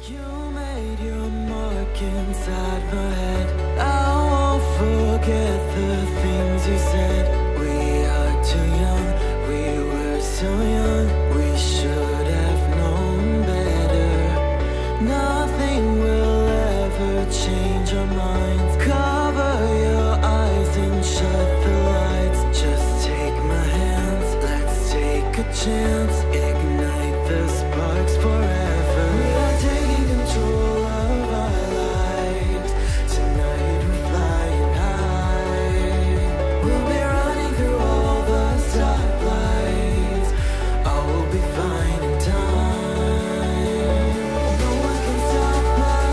You made your mark inside my head. I won't forget the things you said. We are too young, we were so young. We should have known better. Nothing will ever change our minds. Cover your eyes and shut the lights. Just take my hands, let's take a chance. Ignite the sparks forever. We are taking control of our lives. Tonight we're flying high. We'll be running through all the stoplights. All will be fine in time. No one can stop us.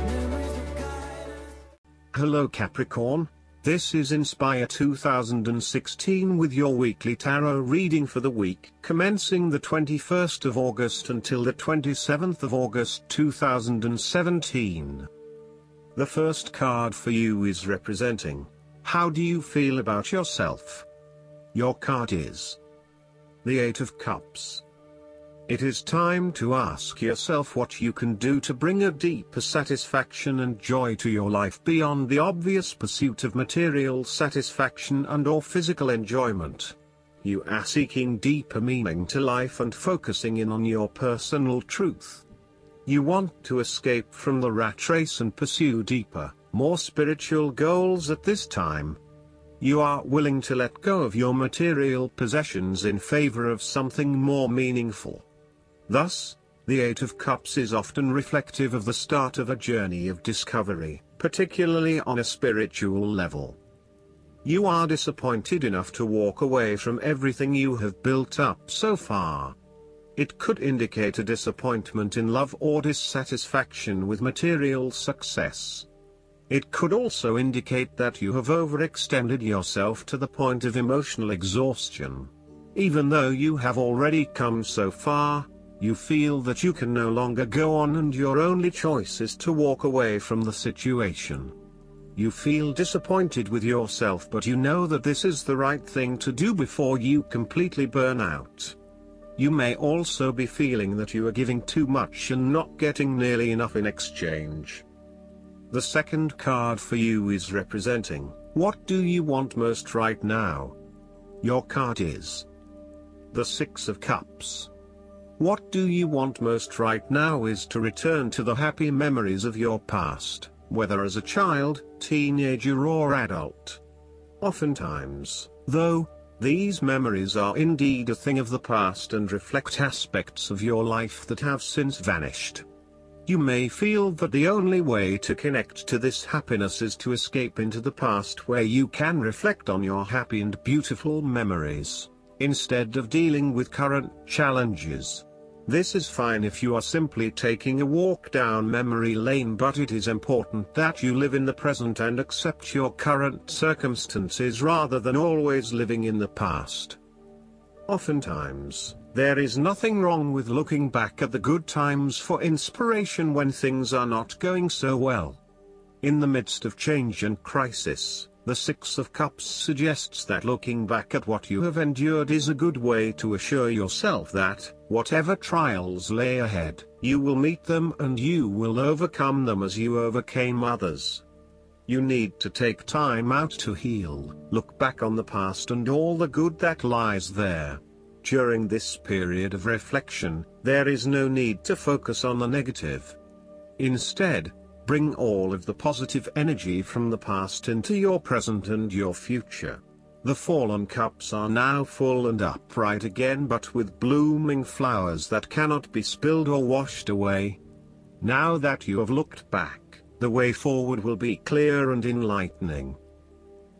Memories will guide us. Hello Capricorn, this is Inspire 2016 with your weekly tarot reading for the week commencing the 21st of August until the 27th of August 2017. The first card for you is representing, how do you feel about yourself? Your card is the Eight of Cups. It is time to ask yourself what you can do to bring a deeper satisfaction and joy to your life beyond the obvious pursuit of material satisfaction and/or physical enjoyment. You are seeking deeper meaning to life and focusing in on your personal truth. You want to escape from the rat race and pursue deeper, more spiritual goals at this time. You are willing to let go of your material possessions in favor of something more meaningful. Thus, the Eight of Cups is often reflective of the start of a journey of discovery, particularly on a spiritual level. You are disappointed enough to walk away from everything you have built up so far. It could indicate a disappointment in love or dissatisfaction with material success. It could also indicate that you have overextended yourself to the point of emotional exhaustion. Even though you have already come so far, you feel that you can no longer go on and your only choice is to walk away from the situation. You feel disappointed with yourself, but you know that this is the right thing to do before you completely burn out. You may also be feeling that you are giving too much and not getting nearly enough in exchange. The second card for you is representing, what do you want most right now? Your card is the Six of Cups. What do you want most right now is to return to the happy memories of your past, whether as a child, teenager or adult. Oftentimes, though, these memories are indeed a thing of the past and reflect aspects of your life that have since vanished. You may feel that the only way to connect to this happiness is to escape into the past where you can reflect on your happy and beautiful memories, instead of dealing with current challenges. This is fine if you are simply taking a walk down memory lane, but it is important that you live in the present and accept your current circumstances rather than always living in the past. Oftentimes, there is nothing wrong with looking back at the good times for inspiration when things are not going so well. In the midst of change and crisis, the Six of Cups suggests that looking back at what you have endured is a good way to assure yourself that, whatever trials lay ahead, you will meet them and you will overcome them as you overcame others. You need to take time out to heal, look back on the past and all the good that lies there. During this period of reflection, there is no need to focus on the negative. Instead, bring all of the positive energy from the past into your present and your future. The fallen cups are now full and upright again, but with blooming flowers that cannot be spilled or washed away. Now that you have looked back, the way forward will be clear and enlightening.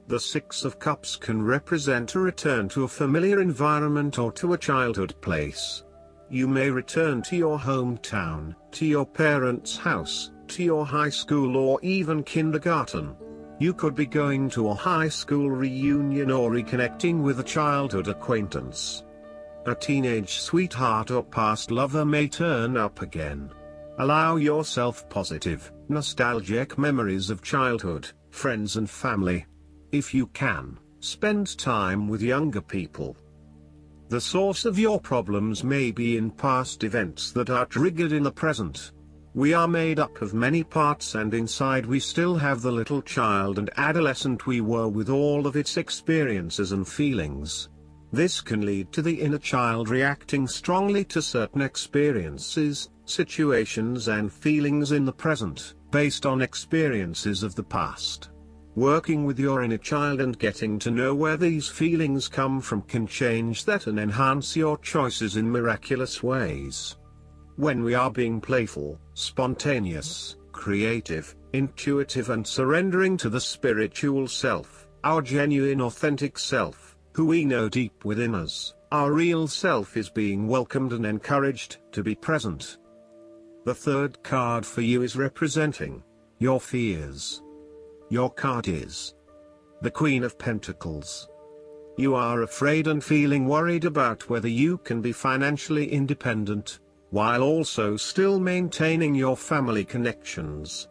The Six of Cups can represent a return to a familiar environment or to a childhood place. You may return to your hometown, to your parents' house, to your high school or even kindergarten. You could be going to a high school reunion or reconnecting with a childhood acquaintance. A teenage sweetheart or past lover may turn up again. Allow yourself positive, nostalgic memories of childhood, friends and family. If you can, spend time with younger people. The source of your problems may be in past events that are triggered in the present. We are made up of many parts, and inside we still have the little child and adolescent we were with all of its experiences and feelings. This can lead to the inner child reacting strongly to certain experiences, situations and feelings in the present, based on experiences of the past. Working with your inner child and getting to know where these feelings come from can change that and enhance your choices in miraculous ways. When we are being playful, spontaneous, creative, intuitive and surrendering to the spiritual self, our genuine authentic self, who we know deep within us, our real self is being welcomed and encouraged to be present. The third card for you is representing your fears. Your card is the Queen of Pentacles. You are afraid and feeling worried about whether you can be financially independent, while also still maintaining your family connections.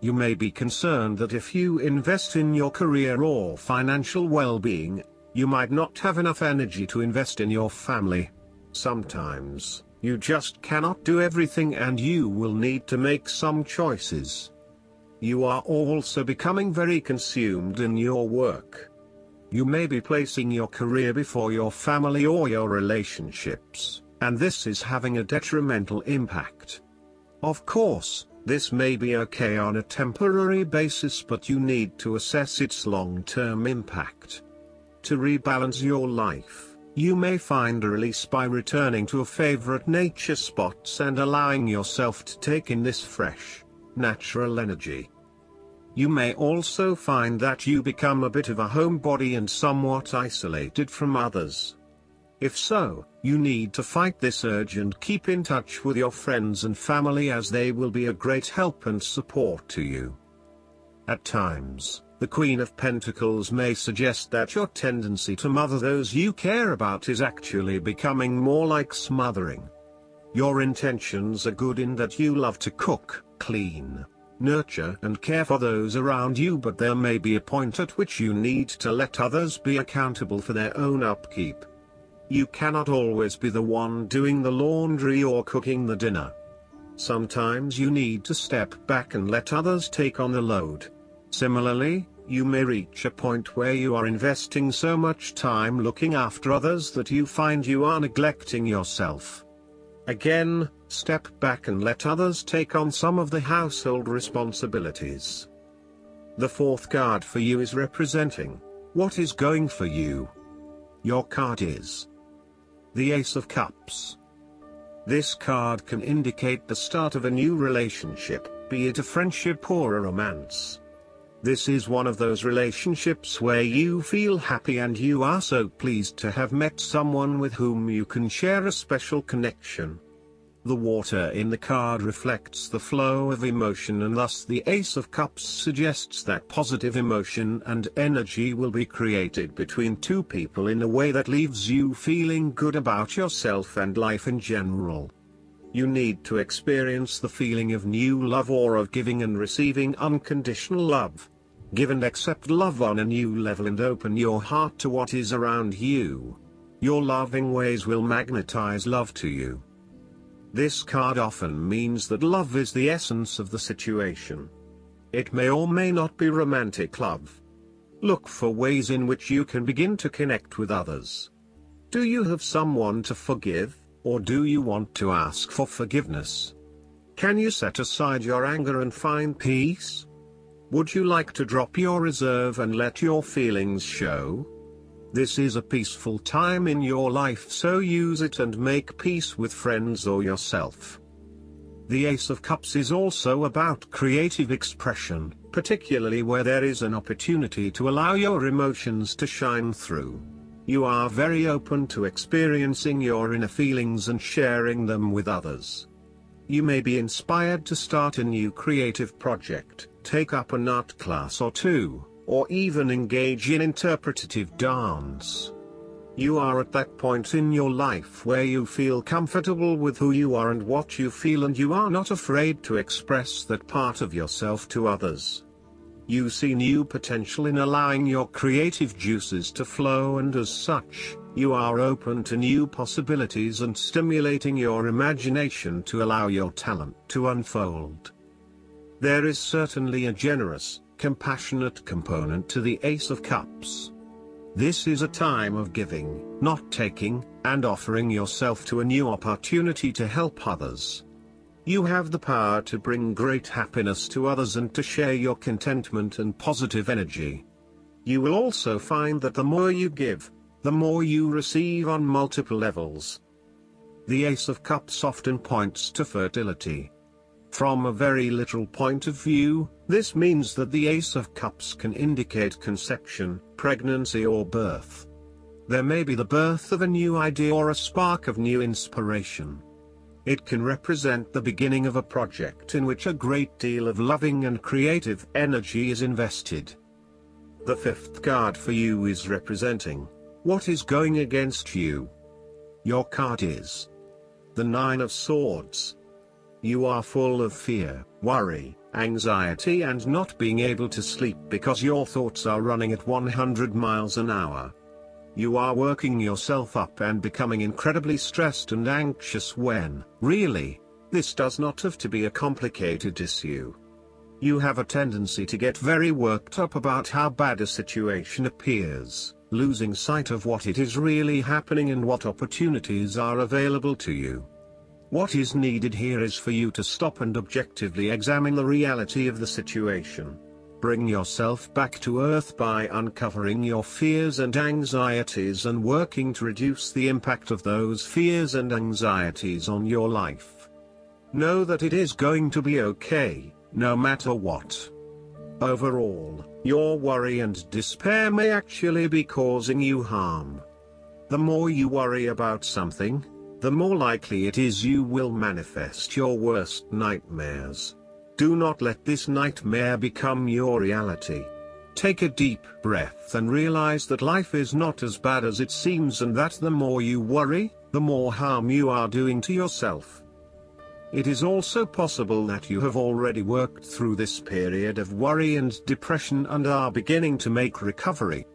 You may be concerned that if you invest in your career or financial well-being, you might not have enough energy to invest in your family. Sometimes, you just cannot do everything and you will need to make some choices. You are also becoming very consumed in your work. You may be placing your career before your family or your relationships, and this is having a detrimental impact. Of course, this may be okay on a temporary basis, but you need to assess its long-term impact. To rebalance your life, you may find a release by returning to a favorite nature spots and allowing yourself to take in this fresh, natural energy. You may also find that you become a bit of a homebody and somewhat isolated from others. If so, you need to fight this urge and keep in touch with your friends and family, as they will be a great help and support to you. At times, the Queen of Pentacles may suggest that your tendency to mother those you care about is actually becoming more like smothering. Your intentions are good in that you love to cook, clean, nurture and care for those around you, but there may be a point at which you need to let others be accountable for their own upkeep. You cannot always be the one doing the laundry or cooking the dinner. Sometimes you need to step back and let others take on the load. Similarly, you may reach a point where you are investing so much time looking after others that you find you are neglecting yourself. Again, step back and let others take on some of the household responsibilities. The fourth card for you is representing what is going for you. Your card is the Ace of Cups. This card can indicate the start of a new relationship, be it a friendship or a romance. This is one of those relationships where you feel happy and you are so pleased to have met someone with whom you can share a special connection. The water in the card reflects the flow of emotion, and thus the Ace of Cups suggests that positive emotion and energy will be created between two people in a way that leaves you feeling good about yourself and life in general. You need to experience the feeling of new love or of giving and receiving unconditional love. Give and accept love on a new level and open your heart to what is around you. Your loving ways will magnetize love to you. This card often means that love is the essence of the situation. It may or may not be romantic love. Look for ways in which you can begin to connect with others. Do you have someone to forgive, or do you want to ask for forgiveness? Can you set aside your anger and find peace? Would you like to drop your reserve and let your feelings show? This is a peaceful time in your life, so use it and make peace with friends or yourself. The Ace of Cups is also about creative expression, particularly where there is an opportunity to allow your emotions to shine through. You are very open to experiencing your inner feelings and sharing them with others. You may be inspired to start a new creative project, take up an art class or two, or even engage in interpretative dance. You are at that point in your life where you feel comfortable with who you are and what you feel, and you are not afraid to express that part of yourself to others. You see new potential in allowing your creative juices to flow, and as such, You are open to new possibilities and stimulating your imagination to allow your talent to unfold. There is certainly a generous, compassionate component to the Ace of Cups. This is a time of giving, not taking, and offering yourself to a new opportunity to help others. You have the power to bring great happiness to others and to share your contentment and positive energy. You will also find that the more you give, the more you receive on multiple levels. The Ace of Cups often points to fertility. From a very literal point of view, this means that the Ace of Cups can indicate conception, pregnancy or birth. There may be the birth of a new idea or a spark of new inspiration. It can represent the beginning of a project in which a great deal of loving and creative energy is invested. The fifth card for you is representing what is going against you. Your card is the Nine of Swords. You are full of fear, worry, anxiety and not being able to sleep because your thoughts are running at 100 miles an hour. You are working yourself up and becoming incredibly stressed and anxious when, really, this does not have to be a complicated issue. You have a tendency to get very worked up about how bad a situation appears, losing sight of what it is really happening and what opportunities are available to you. What is needed here is for you to stop and objectively examine the reality of the situation. Bring yourself back to earth by uncovering your fears and anxieties and working to reduce the impact of those fears and anxieties on your life. Know that it is going to be okay, no matter what. Overall, your worry and despair may actually be causing you harm. The more you worry about something, the more likely it is you will manifest your worst nightmares. Do not let this nightmare become your reality. Take a deep breath and realize that life is not as bad as it seems and that the more you worry, the more harm you are doing to yourself. It is also possible that you have already worked through this period of worry and depression and are beginning to make recovery.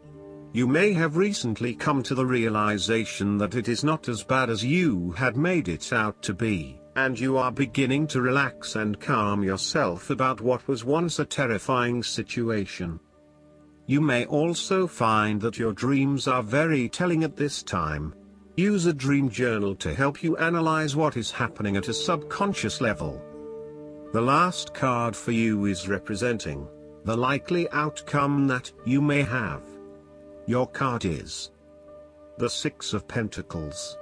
You may have recently come to the realization that it is not as bad as you had made it out to be, and you are beginning to relax and calm yourself about what was once a terrifying situation. You may also find that your dreams are very telling at this time. Use a dream journal to help you analyze what is happening at a subconscious level. The last card for you is representing the likely outcome that you may have. Your card is the Six of Pentacles.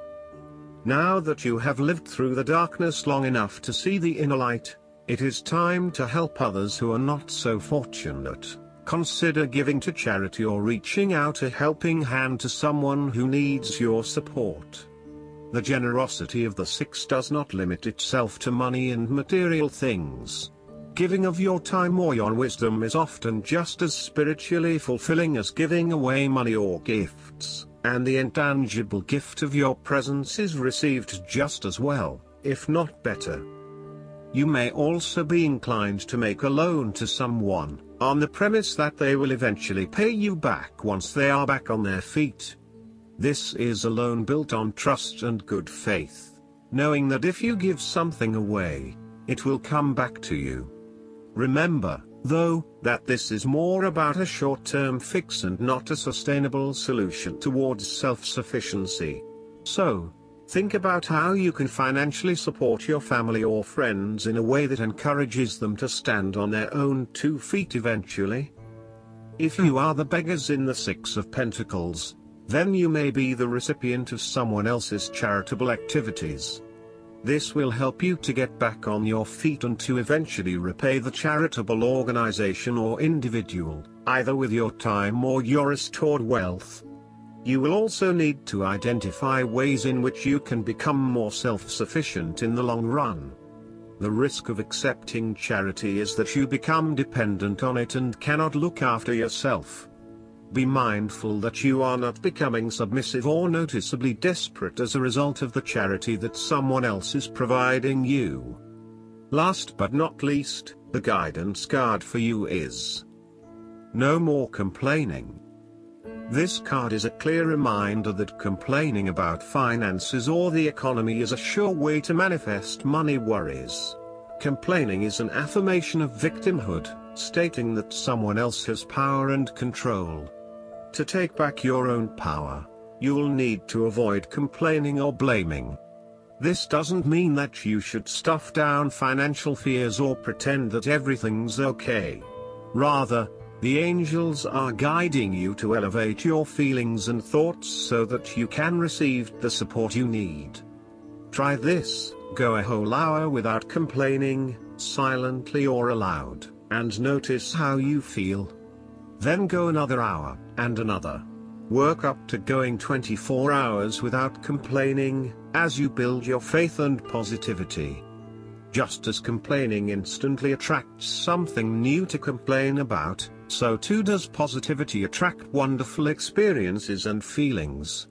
Now that you have lived through the darkness long enough to see the inner light, it is time to help others who are not so fortunate. Consider giving to charity or reaching out a helping hand to someone who needs your support. The generosity of the Six does not limit itself to money and material things. Giving of your time or your wisdom is often just as spiritually fulfilling as giving away money or gifts, and the intangible gift of your presence is received just as well, if not better. You may also be inclined to make a loan to someone, on the premise that they will eventually pay you back once they are back on their feet. This is a loan built on trust and good faith, knowing that if you give something away, it will come back to you. Remember, though, that this is more about a short-term fix and not a sustainable solution towards self-sufficiency. So, think about how you can financially support your family or friends in a way that encourages them to stand on their own 2 feet eventually. If you are the beggars in the Six of Pentacles, then you may be the recipient of someone else's charitable activities. This will help you to get back on your feet and to eventually repay the charitable organization or individual, either with your time or your restored wealth. You will also need to identify ways in which you can become more self-sufficient in the long run. The risk of accepting charity is that you become dependent on it and cannot look after yourself. Be mindful that you are not becoming submissive or noticeably desperate as a result of the charity that someone else is providing you. Last but not least, the guidance card for you is no more complaining. This card is a clear reminder that complaining about finances or the economy is a sure way to manifest money worries. Complaining is an affirmation of victimhood, stating that someone else has power and control. To take back your own power, you'll need to avoid complaining or blaming. This doesn't mean that you should stuff down financial fears or pretend that everything's okay. Rather, the angels are guiding you to elevate your feelings and thoughts so that you can receive the support you need. Try this, go a whole hour without complaining, silently or aloud, and notice how you feel. Then go another hour, and another. Work up to going 24 hours without complaining, as you build your faith and positivity. Just as complaining instantly attracts something new to complain about, so too does positivity attract wonderful experiences and feelings.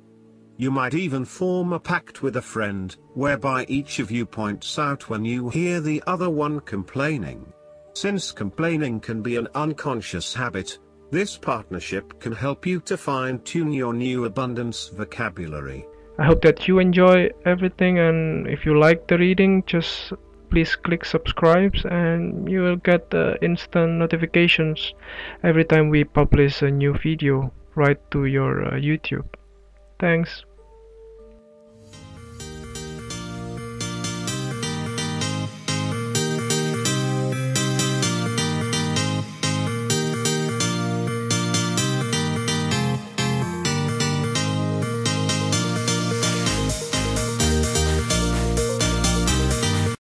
You might even form a pact with a friend, whereby each of you points out when you hear the other one complaining. Since complaining can be an unconscious habit, this partnership can help you to fine-tune your new abundance vocabulary. I hope that you enjoy everything, and if you like the reading, just please click subscribe and you will get instant notifications every time we publish a new video right to your YouTube. Thanks.